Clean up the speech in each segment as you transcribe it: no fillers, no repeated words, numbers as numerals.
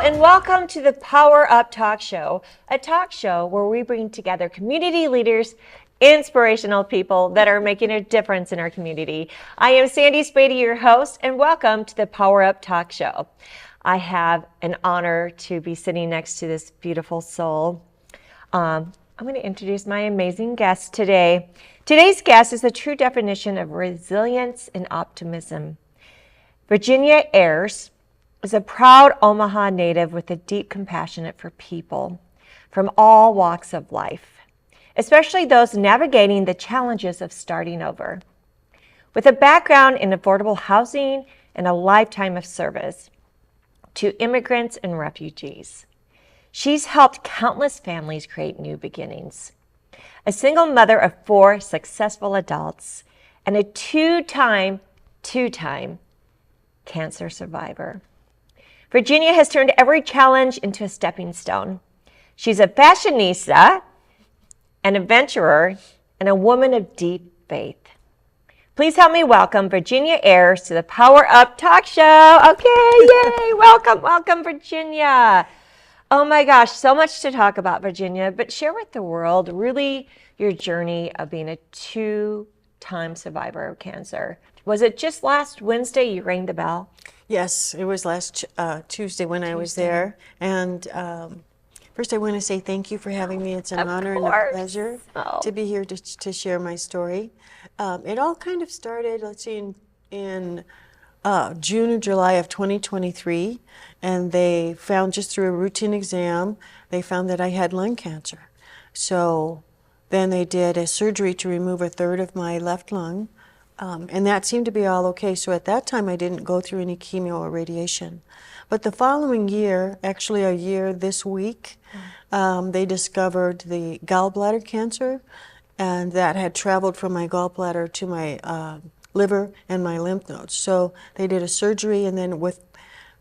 and welcome to the Power Up Talk Show, a talk show where we bring together community leaders, inspirational people that are making a difference in our community. I am Sandy Spady, your host, and welcome to the Power Up Talk Show. I have an honor to be sitting next to this beautiful soul. I'm going to introduce my amazing guest today. Today's guest is the true definition of resilience and optimism. Virginia Ayers is a proud Omaha native with a deep compassion for people from all walks of life, especially those navigating the challenges of starting over. With a background in affordable housing and a lifetime of service to immigrants and refugees, she's helped countless families create new beginnings. A single mother of 4 successful adults and a two-time cancer survivor. Virginia has turned every challenge into a stepping stone. She's a fashionista, an adventurer, and a woman of deep faith. Please help me welcome Virginia Ayers to the Power Up Talk Show. Okay, yay, welcome, Virginia. Oh my gosh, so much to talk about, Virginia, but share with the world really your journey of being a 2-time survivor of cancer. Was it just last Wednesday you rang the bell? Yes, it was last Tuesday when I was there. And first I want to say thank you for having me. It's an honor and a pleasure to be here to share my story. It all kind of started, let's see, in June or July of 2023. And they found, just through a routine exam, they found that I had lung cancer. So then they did a surgery to remove a third of my left lung. And that seemed to be all okay. So at that time, I didn't go through any chemo or radiation. But the following year, actually a year this week, they discovered the gallbladder cancer, and that had traveled from my gallbladder to my liver and my lymph nodes. So they did a surgery, and then with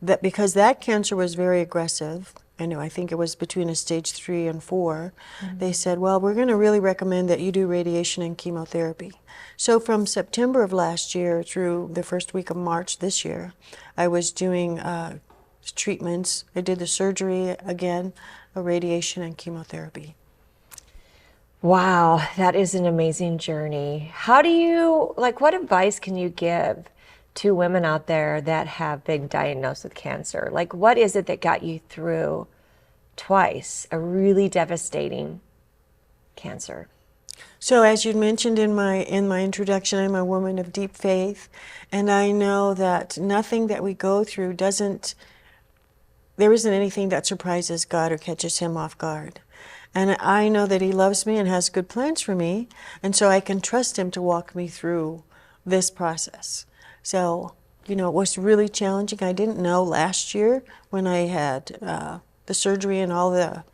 that, because that cancer was very aggressive, I think it was between a stage 3 and 4, they said, well, we're going to really recommend that you do radiation and chemotherapy. So from September of last year through the first week of March this year, I was doing treatments. I did the surgery again, radiation and chemotherapy. Wow, that is an amazing journey. How do you, what advice can you give to women out there that have been diagnosed with cancer? What is it that got you through twice a really devastating cancer? So as you mentioned in my introduction, I'm a woman of deep faith, and I know that nothing that we go through there isn't anything that surprises God or catches him off guard. And I know that he loves me and has good plans for me, and so I can trust him to walk me through this process. So, it was really challenging. I didn't know last year when I had the surgery and all the,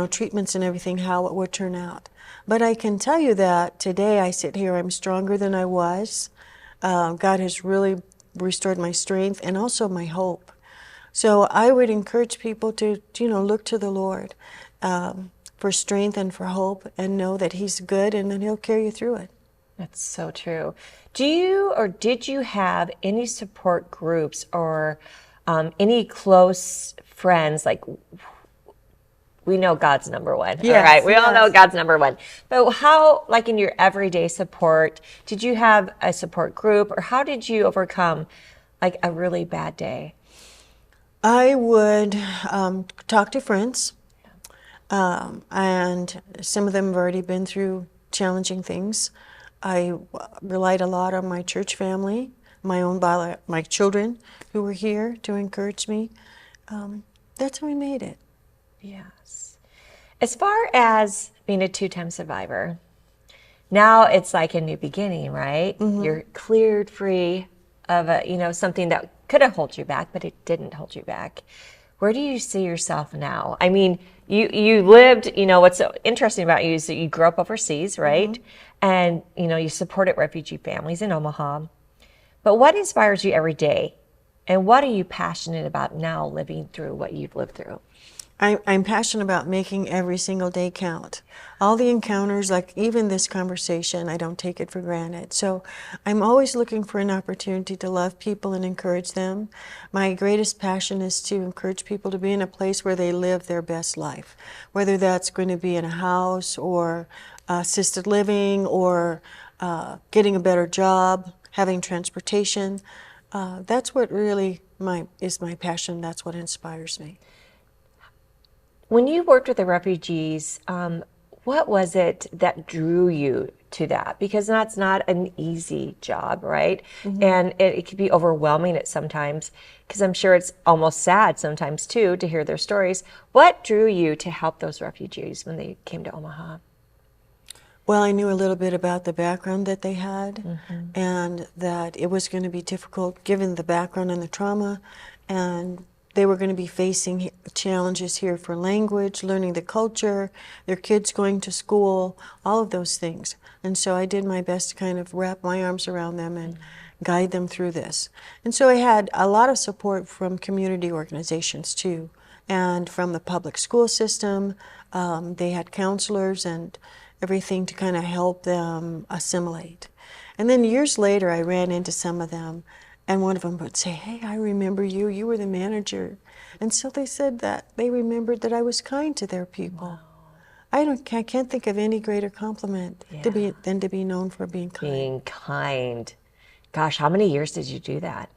treatments and everything, how it would turn out. But I can tell you that today I sit here, I'm stronger than I was. God has really restored my strength and also my hope. So I would encourage people to, look to the Lord for strength and for hope, and know that he's good and that he'll carry you through it. That's so true. Do you or did you have any support groups or any close friends? We know God's number one. Yes, all right, we all know God's number one. But how, in your everyday support, did you have a support group, or how did you overcome a really bad day? I would talk to friends, and some of them have already been through challenging things. I relied a lot on my church family, my children who were here to encourage me. That's how we made it. Yes. As far as being a 2-time survivor, now it's like a new beginning, right? Mm-hmm. You're cleared free of something that could have held you back, but it didn't hold you back. Where do you see yourself now? I mean, you lived, what's so interesting about you is that you grew up overseas, right? Mm-hmm. And, you supported refugee families in Omaha. But what inspires you every day? And what are you passionate about now, living through what you've lived through? I'm passionate about making every single day count. All the encounters, like even this conversation, I don't take it for granted. So I'm always looking for an opportunity to love people and encourage them. My greatest passion is to encourage people to be in a place where they live their best life, whether that's going to be in a house or assisted living or getting a better job, having transportation. That's what really is my passion. That's what inspires me. When you worked with the refugees, what was it that drew you to that? Because that's not an easy job, right? Mm-hmm. And it can be overwhelming at sometimes, because I'm sure it's almost sad sometimes too to hear their stories. What drew you to help those refugees when they came to Omaha? Well, I knew a little bit about the background that they had, mm-hmm. and that it was going to be difficult given the background and the trauma, and they were going to be facing challenges here for language, learning the culture, their kids going to school, all of those things. And so I did my best to kind of wrap my arms around them and guide them through this. And so I had a lot of support from community organizations too, and from the public school system. They had counselors and everything to kind of help them assimilate. And then years later, I ran into some of them, and one of them would say, "Hey, I remember you. You were the manager." And so they said that they remembered that I was kind to their people. Wow. I can't think of any greater compliment than to be known for being kind. Being kind. Gosh, how many years did you do that?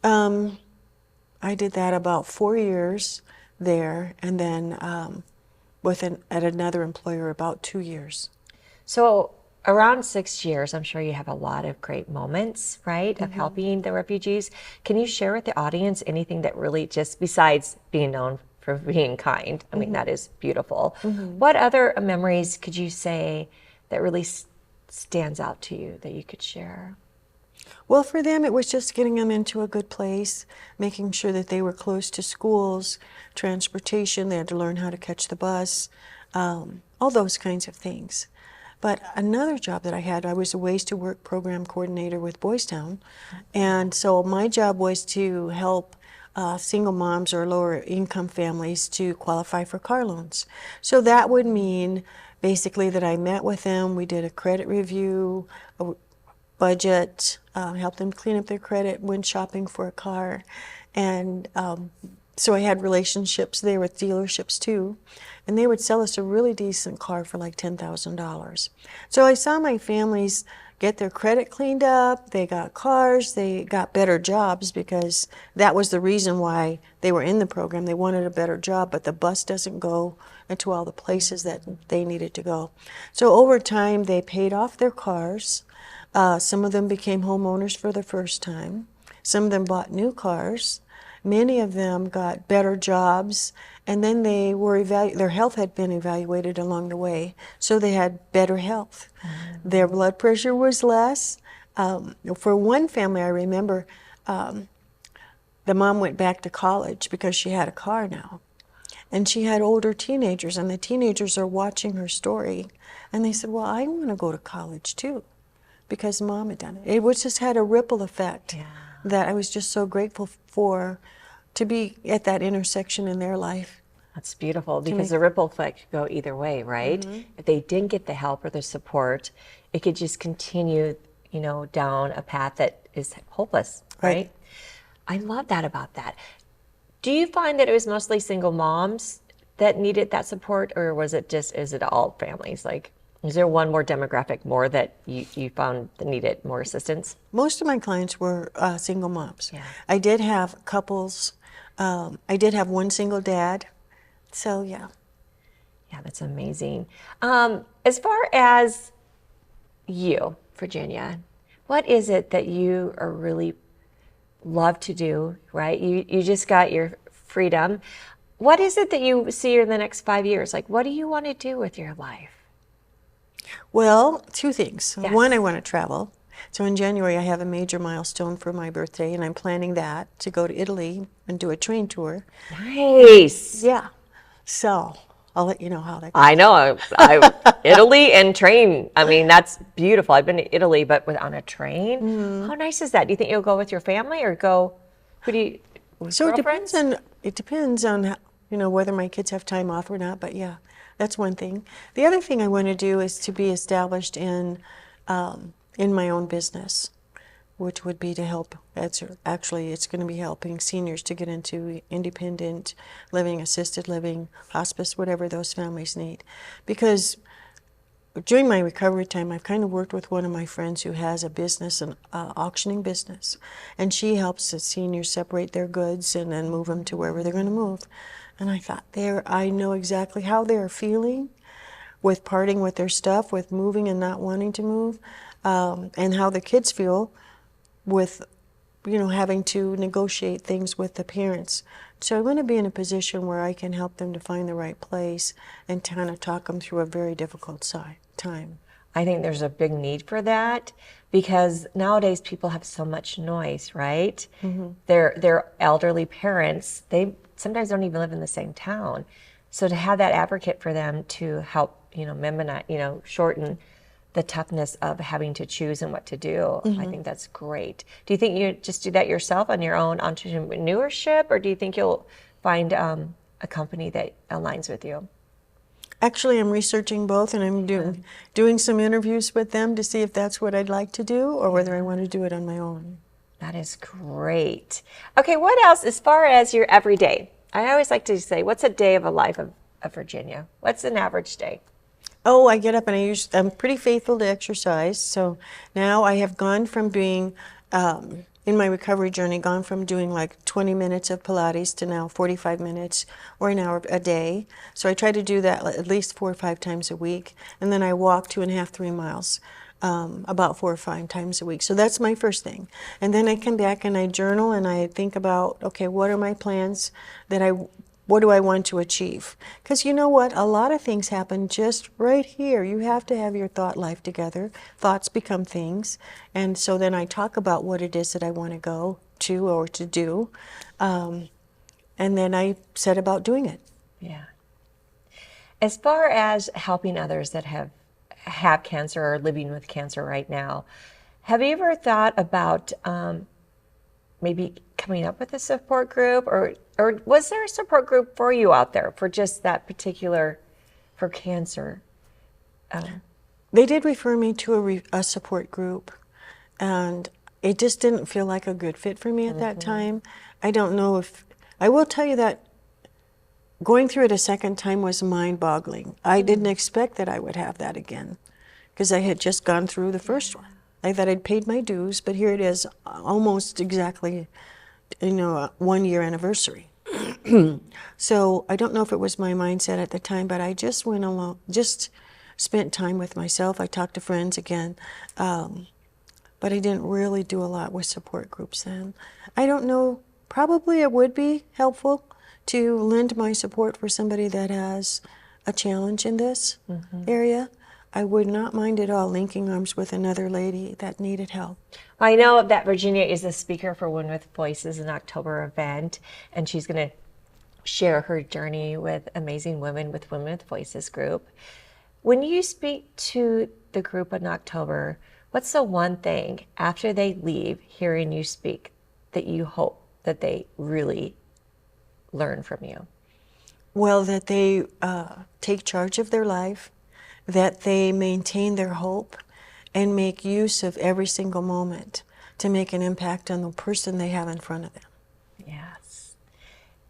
I did that about 4 years there, and then at another employer about 2 years. So around 6 years, I'm sure you have a lot of great moments, right, mm-hmm. of helping the refugees. Can you share with the audience anything that really just, besides being known for being kind, I mean, mm-hmm. that is beautiful. Mm-hmm. What other memories could you say that really stands out to you that you could share? Well, for them, it was just getting them into a good place, making sure that they were close to schools, transportation, they had to learn how to catch the bus, all those kinds of things. But another job that I had, I was a Ways to Work program coordinator with Boys Town. And so my job was to help single moms or lower income families to qualify for car loans. So that would mean basically that I met with them, we did a credit review, a budget, helped them clean up their credit, went shopping for a car. And so I had relationships there with dealerships too, and they would sell us a really decent car for like $10,000. So I saw my families get their credit cleaned up, they got cars, they got better jobs, because that was the reason why they were in the program. They wanted a better job, but the bus doesn't go into all the places that they needed to go. So over time, they paid off their cars. Some of them became homeowners for the first time. Some of them bought new cars. Many of them got better jobs, and then they were their health had been evaluated along the way, so they had better health. Mm-hmm. Their blood pressure was less. For one family, I remember the mom went back to college because she had a car now, and she had older teenagers, and the teenagers are watching her story, and they said, "Well, I want to go to college too," because Mom had done it. It was just had a ripple effect. Yeah. That I was just so grateful for, to be at that intersection in their life. That's beautiful, because the ripple effect could go either way, right? Mm-hmm. If they didn't get the help or the support, it could just continue, down a path that is hopeless, right? I love that about that. Do you find that it was mostly single moms that needed that support, or is it all families? Like, is there one more demographic more that you found that needed more assistance? Most of my clients were single moms. Yeah. I did have couples. I did have one single dad. So, yeah. Yeah, that's amazing. As far as you, Virginia, what is it that you are really love to do, right? You just got your freedom. What is it that you see in the next 5 years? Like, what do you want to do with your life? Well, two things. Yes. One, I want to travel. So in January, I have a major milestone for my birthday, and I'm planning that to go to Italy and do a train tour. Nice. Yeah. So I'll let you know how that goes. I know. Italy and train. I mean, that's beautiful. I've been to Italy, but on a train. Mm-hmm. How nice is that? Do you think you'll go with your family or go? So it depends on whether my kids have time off or not, but yeah, that's one thing. The other thing I want to do is to be established in my own business, which would be to help, actually it's going to be helping seniors to get into independent living, assisted living, hospice, whatever those families need. Because during my recovery time, I've kind of worked with one of my friends who has a business, an auctioning business, and she helps the seniors separate their goods and then move them to wherever they're going to move. And I thought, I know exactly how they're feeling with parting with their stuff, with moving and not wanting to move, and how the kids feel with, having to negotiate things with the parents. So I want to be in a position where I can help them to find the right place and kind of talk them through a very difficult time. I think there's a big need for that because nowadays people have so much noise, right? Mm-hmm. Their elderly parents, they sometimes don't even live in the same town. So to have that advocate for them to help, shorten the toughness of having to choose and what to do, I think that's great. Do you think you just do that yourself on your own entrepreneurship, or do you think you'll find a company that aligns with you? Actually, I'm researching both, and I'm doing some interviews with them to see if that's what I'd like to do or whether I want to do it on my own. That is great. Okay, what else as far as your everyday? I always like to say, what's a day of a life of Virginia? What's an average day? Oh, I get up and I'm pretty faithful to exercise. So now I have gone from being, in my recovery journey, gone from doing like 20 minutes of Pilates to now 45 minutes or an hour a day. So I try to do that at least 4 or 5 times a week. And then I walk 2.5, 3 miles. About 4 or 5 times a week. So that's my first thing. And then I come back and I journal and I think about, okay, what are my plans what do I want to achieve? Because you know what? A lot of things happen just right here. You have to have your thought life together. Thoughts become things. And so then I talk about what it is that I want to go to or to do. And then I set about doing it. Yeah. As far as helping others that have cancer or living with cancer right now, have you ever thought about maybe coming up with a support group, or was there a support group for you out there for just that particular, for cancer? They did refer me to a support group, and it just didn't feel like a good fit for me at that time. I don't know I will tell you that going through it a second time was mind-boggling. I didn't expect that I would have that again because I had just gone through the first one. I thought I'd paid my dues, but here it is, almost exactly, a 1-year anniversary. So I don't know if it was my mindset at the time, but I just went along, just spent time with myself. I talked to friends again, but I didn't really do a lot with support groups then. I don't know, probably it would be helpful to lend my support for somebody that has a challenge in this area. I would not mind at all linking arms with another lady that needed help. I know that Virginia is a speaker for Women with Voices, an October event, and she's going to share her journey with amazing women with Women with Voices group. When you speak to the group in October, what's the one thing after they leave hearing you speak that you hope that they really learn from you? Well, that they take charge of their life, that they maintain their hope and make use of every single moment to make an impact on the person they have in front of them. Yes.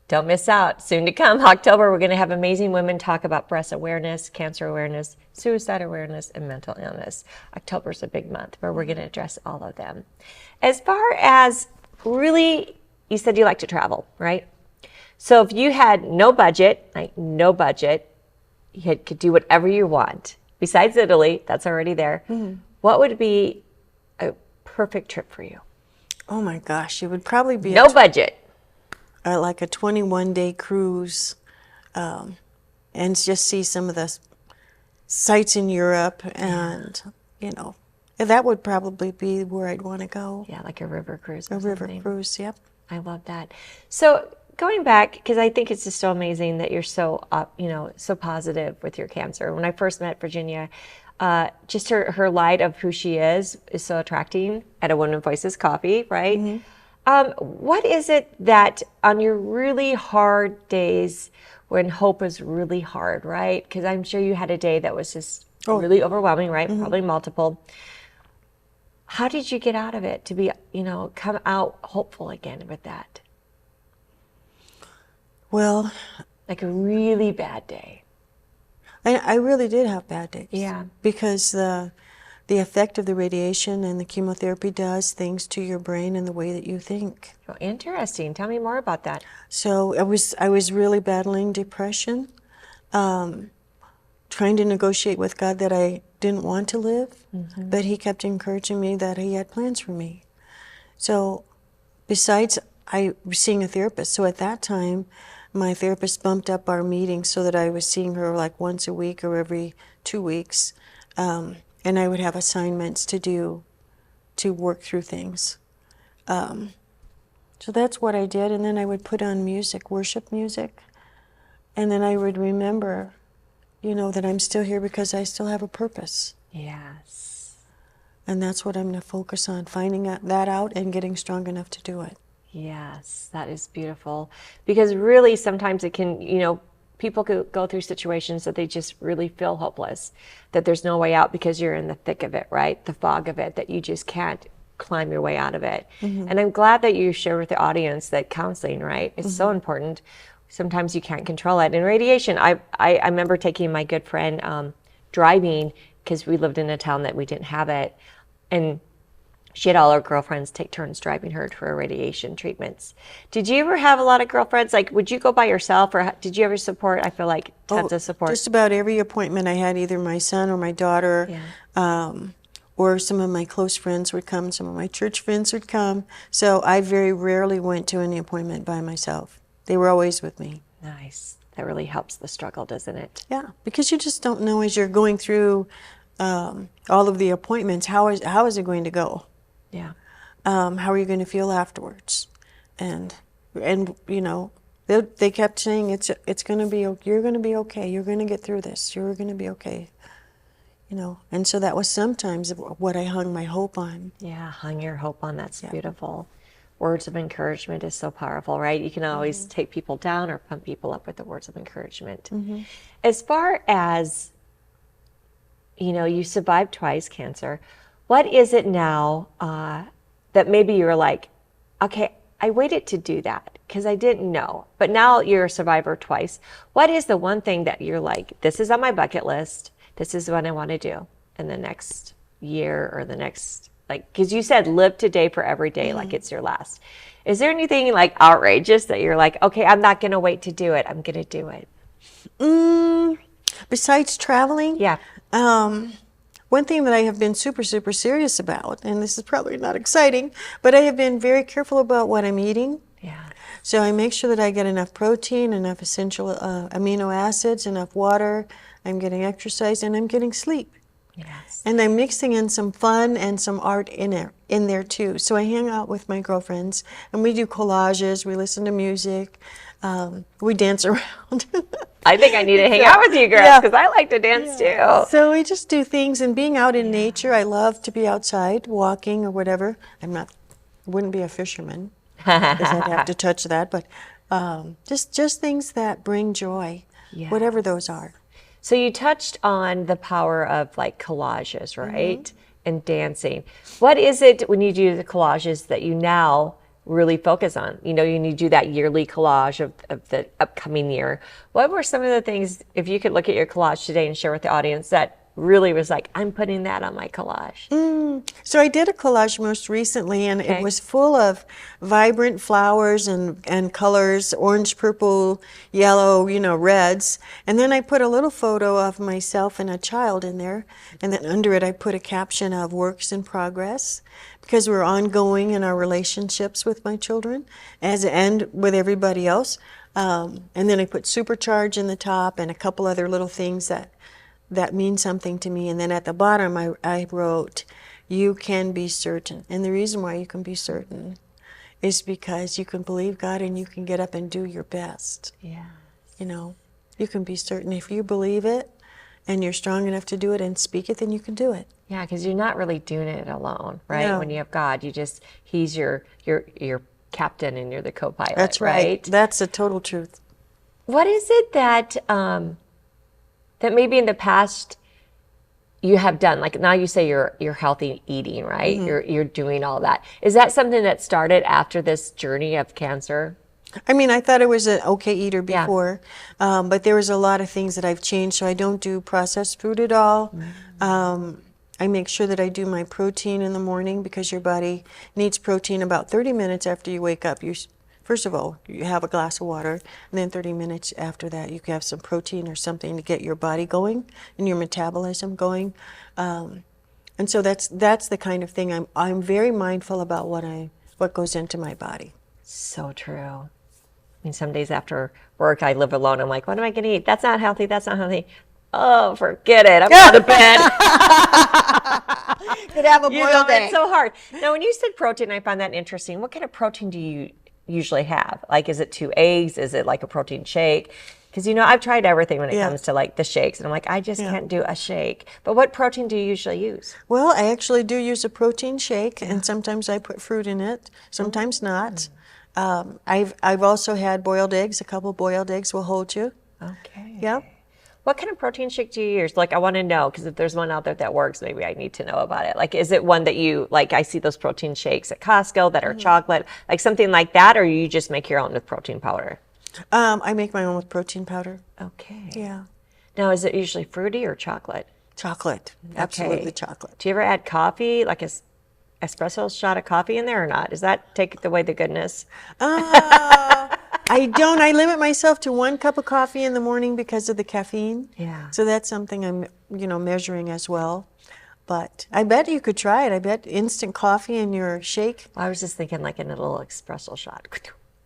Don't miss out. Soon to come, October, we're going to have amazing women talk about breast awareness, cancer awareness, suicide awareness, and mental illness. October's a big month where we're going to address all of them. As far as really, you said you like to travel, right? So if you had no budget, you could do whatever you want. Besides Italy, that's already there. What would be a perfect trip for you? Oh my gosh, it would probably be no budget. Like a 21-day cruise, and just see some of the sites in Europe, and that would probably be where I'd want to go. Yeah, like a river cruise. River cruise, yep. I love that. So going back, because I think it's just so amazing that you're so so positive with your cancer. When I first met Virginia, just her light of who she is so attracting at a Women Voices coffee, right? What is it that on your really hard days when hope is really hard, right? Because I'm sure you had a day that was just really overwhelming, right? Probably multiple. How did you get out of it to be, come out hopeful again with that? Well, Like a really bad day. I really did have bad days. Yeah. Because the effect of the radiation and the chemotherapy does things to your brain and the way that you think. Well, interesting. Tell me more about that. So I was really battling depression, trying to negotiate with God that I didn't want to live, but He kept encouraging me that He had plans for me. So besides I was seeing a therapist, so at that time my therapist bumped up our meetings so that I was seeing her like once a week or every 2 weeks, and I would have assignments to do to work through things. So that's what I did, and then I would put on music, worship music, and then I would remember, that I'm still here because I still have a purpose. Yes. And that's what I'm going to focus on, finding that out and getting strong enough to do it. Yes, that is beautiful. Because really sometimes it can, people could go through situations that they just really feel hopeless, that there's no way out because you're in the thick of it, right? The fog of it, that you just can't climb your way out of it. And I'm glad that you share with the audience that counseling, right, is so important. Sometimes you can't control it. And radiation, I remember taking my good friend driving, because we lived in a town that we didn't have it, and she had all her girlfriends take turns driving her to her radiation treatments. Did you ever have a lot of girlfriends? Like, would you go by yourself, or did you ever support? I feel like tons of support. Just about every appointment I had, either my son or my daughter, or some of my close friends would come, some of my church friends would come. So I very rarely went to any appointment by myself. They were always with me. Nice. That really helps the struggle, doesn't it? Yeah, because you just don't know as you're going through all of the appointments, how is it going to go? Yeah. How are you going to feel afterwards? And they kept saying it's going to be, you're going to be okay. You're going to get through this. You're going to be okay. And so that was sometimes what I hung my hope on. Yeah, hung your hope on. That's beautiful. Words of encouragement is so powerful, right? You can always take people down or pump people up with the words of encouragement. As far as, you survived twice cancer, what is it now that maybe you're like, okay, I waited to do that because I didn't know, but now you're a survivor twice. What is the one thing that you're like, this is on my bucket list, this is what I want to do in the next year or the next, because you said live today for every day like it's your last. Is there anything like outrageous that you're like, okay, I'm not going to wait to do it, I'm going to do it? Besides traveling? Yeah. One thing that I have been super, super serious about, and this is probably not exciting, but I have been very careful about what I'm eating. Yeah. So I make sure that I get enough protein, enough essential amino acids, enough water, I'm getting exercise, and I'm getting sleep. Yes. And I'm mixing in some fun and some art in there too. So I hang out with my girlfriends, and we do collages, we listen to music, we dance around. I think I need to hang out with you girls because I like to dance too. So we just do things, and being out in nature, I love to be outside walking or whatever. Wouldn't be a fisherman because I'd have to touch that, but just things that bring joy, whatever those are. So you touched on the power of like collages, right? And dancing. What is it when you do the collages that you now really focus on? You do that yearly collage of the upcoming year. What were some of the things, if you could look at your collage today and share with the audience, that really was like, I'm putting that on my collage? So I did a collage most recently, and it was full of vibrant flowers and colors, orange, purple, yellow, reds. And then I put a little photo of myself and a child in there. And then under it, I put a caption of works in progress, because we're ongoing in our relationships with my children and with everybody else. And then I put supercharge in the top and a couple other little things that mean something to me. And then at the bottom, I wrote, you can be certain. And the reason why you can be certain is because you can believe God and you can get up and do your best. Yeah. You can be certain. If you believe it and you're strong enough to do it and speak it, then you can do it. Yeah, because you're not really doing it alone, right? No. When you have God, he's your captain and you're the co-pilot. That's right. That's the total truth. What is it that that maybe in the past you have done? Like now you say you're healthy eating, right? You're doing all that. Is that something that started after this journey of cancer? I mean, I thought I was an okay eater before, but there was a lot of things that I've changed. So I don't do processed food at all. I make sure that I do my protein in the morning because your body needs protein about 30 minutes after you wake up. First of all, you have a glass of water, and then 30 minutes after that, you can have some protein or something to get your body going and your metabolism going. And so that's the kind of thing I'm very mindful about what goes into my body. So true. I mean, some days after work, I live alone. I'm like, what am I going to eat? That's not healthy. That's not healthy. Oh, forget it. I'm out of bed. Could have a boiled egg. It's so hard. Now, when you said protein, I find that interesting. What kind of protein do you usually have? Like, is it 2 eggs? Is it like a protein shake? Because, I've tried everything when it comes to like the shakes. And I'm like, I just can't do a shake. But what protein do you usually use? Well, I actually do use a protein shake. And sometimes I put fruit in it. Sometimes not. I've also had boiled eggs. A couple boiled eggs will hold you. Okay. Yep. What kind of protein shake do you use? Like, I want to know, because if there's one out there that works, maybe I need to know about it. Like, is it one that I see those protein shakes at Costco that are chocolate, like something like that, or you just make your own with protein powder? I make my own with protein powder. Okay. Yeah. Now, is it usually fruity or chocolate? Chocolate. Absolutely chocolate. Do you ever add coffee, like a espresso shot of coffee in there or not? Does that take away the goodness? I don't. I limit myself to 1 cup of coffee in the morning because of the caffeine. Yeah. So that's something I'm, measuring as well. But I bet you could try it. I bet instant coffee in your shake. I was just thinking like in a little espresso shot.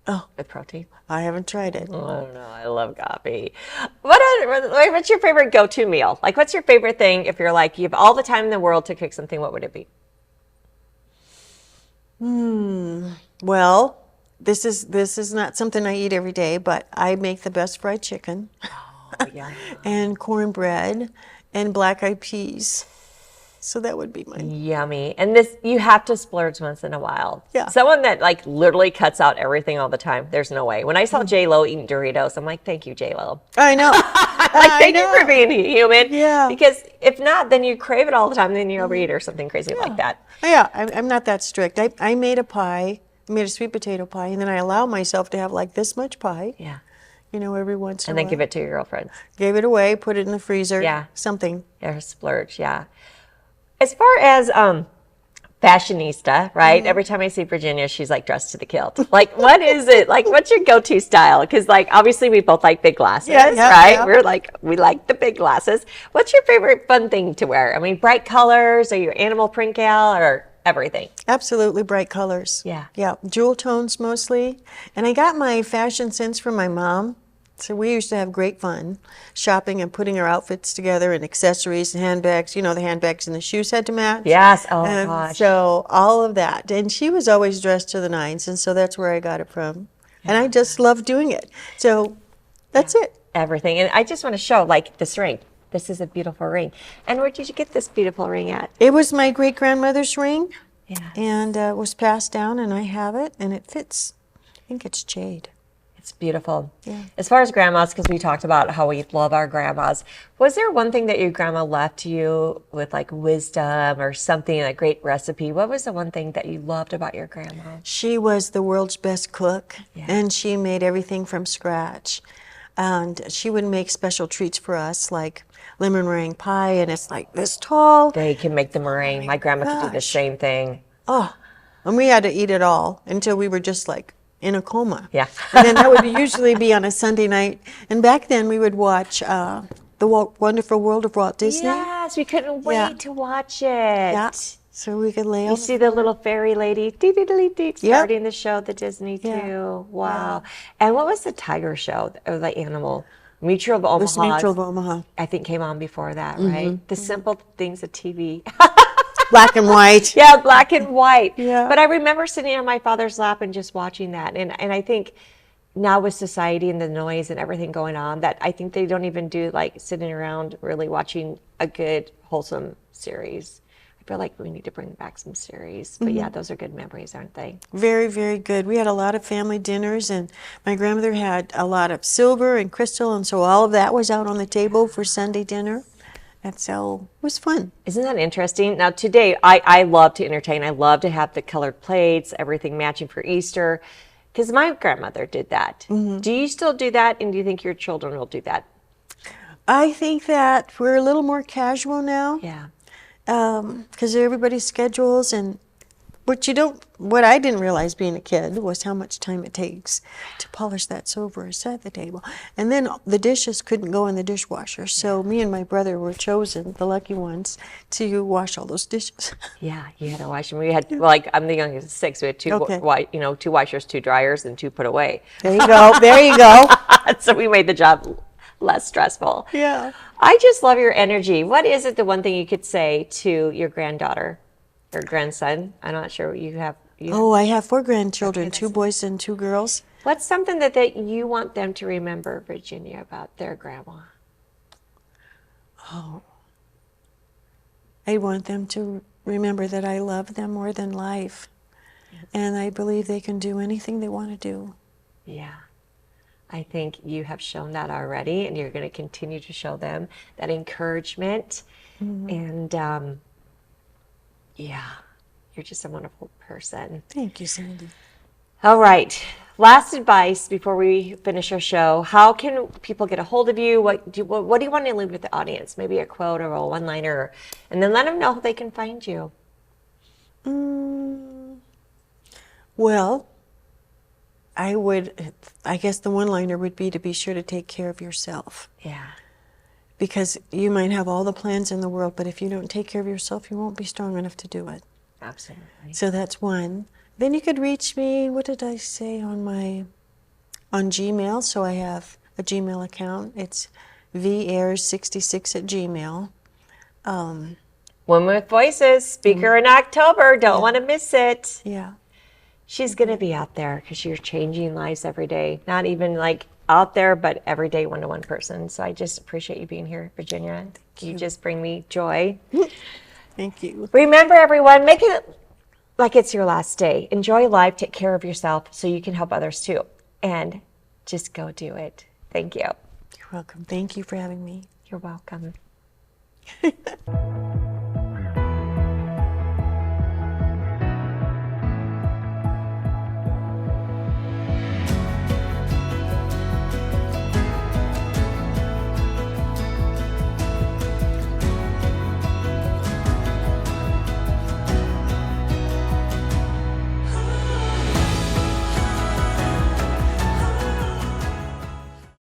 Oh, with protein. I haven't tried it. Oh, I don't know. I love coffee. What's your favorite go-to meal? Like, what's your favorite thing if you're like, you have all the time in the world to cook something, what would it be? Well, this is not something I eat every day, but I make the best fried chicken. Oh, yeah. And cornbread and black-eyed peas. So that would be mine. Yummy. And this, you have to splurge once in a while. Yeah. Someone that like literally cuts out everything all the time, there's no way. When I saw J-Lo eating Doritos, I'm like, thank you, J-Lo. I know. Thank you for being human. Yeah. Because if not, then you crave it all the time, and then you overeat or something crazy like that. Yeah, I'm not that strict. I made a pie. I made a sweet potato pie, and then I allow myself to have like this much pie. Yeah. Every once in a while. And then give it to your girlfriends. Gave it away, put it in the freezer. Yeah. Something. Yeah, splurge, yeah. As far as fashionista, right? Every time I see Virginia, she's like dressed to the kilt. Like, what is it? Like, what's your go-to style? Because like, obviously we both like big glasses, right? Yeah. We like the big glasses. What's your favorite fun thing to wear? I mean, bright colors, are you animal print gal, or everything? Absolutely bright colors. Yeah. Yeah, jewel tones mostly. And I got my fashion sense from my mom. So we used to have great fun shopping and putting our outfits together and accessories and handbags. The handbags and the shoes had to match. Yes. Oh, gosh. So all of that. And she was always dressed to the nines, and so that's where I got it from. And I just love doing it. So that's it. Everything. And I just want to show, like, this ring. This is a beautiful ring. And where did you get this beautiful ring at? It was my great-grandmother's ring. Yeah. And it was passed down, and I have it, and it fits. I think it's jade. It's beautiful. Yeah. As far as grandmas, because we talked about how we love our grandmas, was there one thing that your grandma left you with, like wisdom or something, a great recipe? What was the one thing that you loved about your grandma? She was the world's best cook, Yeah. and she made everything from scratch. And she would make special treats for us, like lemon meringue pie, and it's like this tall. They can make the meringue. My grandma could do the same thing. Oh, and we had to eat it all until we were just like in a coma. Yeah. And then that would usually be on a Sunday night. And back then we would watch The Wonderful World of Walt Disney. Yes, we couldn't wait Yeah. to watch it. Yeah. So we could lay You on. see the little fairy lady starting the show, the Disney too. Yeah. Wow. And what was the tiger show or the animal? Mutual of Omaha. This Mutual of Omaha. I think came on before that, right? The simple things of TV. Black and white. Yeah, black and white. Yeah. But I remember sitting on my father's lap and just watching that. And I think now with society and the noise and everything going on, that I think they don't even do like sitting around really watching a good, wholesome series. I feel like we need to bring back some series. But yeah, those are good memories, aren't they? Very, very good. We had a lot of family dinners, and my grandmother had a lot of silver and crystal, and so all of that was out on the table for Sunday dinner. And so it was fun. Isn't that interesting? Now, today, I love to entertain. I love to have the colored plates, everything matching for Easter, because my grandmother did that. Do you still do that, and do you think your children will do that? I think that we're a little more casual now. Yeah. Because everybody's schedules, and what I didn't realize being a kid was how much time it takes to polish that silver or set the table. And then the dishes couldn't go in the dishwasher. So me and my brother were chosen, the lucky ones, to wash all those dishes. Yeah, you had to wash them. We had, like, I'm the youngest of 6. We had 2, Okay. 2 washers, 2 dryers, and 2 put away. There you go. There you go. So we made the job less stressful. Yeah. I just love your energy. What is it, the one thing you could say to your granddaughter or grandson? I'm not sure what you have. Oh, I have 4 grandchildren, 2 boys and 2 girls. What's something that you want them to remember, Virginia, about their grandma? Oh, I want them to remember that I love them more than life. Yes. And I believe they can do anything they want to do. Yeah. I think you have shown that already, and you're going to continue to show them that encouragement. And yeah, you're just a wonderful person. Thank you, Sandy. All right. Last advice before we finish our show. How can people get a hold of you? What do you want to leave with the audience? Maybe a quote or a one-liner, and then let them know how they can find you. Well, I guess the one-liner would be to be sure to take care of yourself. Yeah. Because you might have all the plans in the world, but if you don't take care of yourself, you won't be strong enough to do it. Absolutely. So that's one. Then you could reach me, what did I say, on Gmail. So I have a Gmail account. It's Ayers66@gmail. Women with Voices, speaker in October. Don't want to miss it. Yeah. She's going to be out there because you're changing lives every day. Not even like out there, but every day, one-to-one person. So I just appreciate you being here, Virginia. You just bring me joy. Thank you. Remember, everyone, make it like it's your last day. Enjoy life. Take care of yourself so you can help others too. And just go do it. Thank you. You're welcome. Thank you for having me. You're welcome.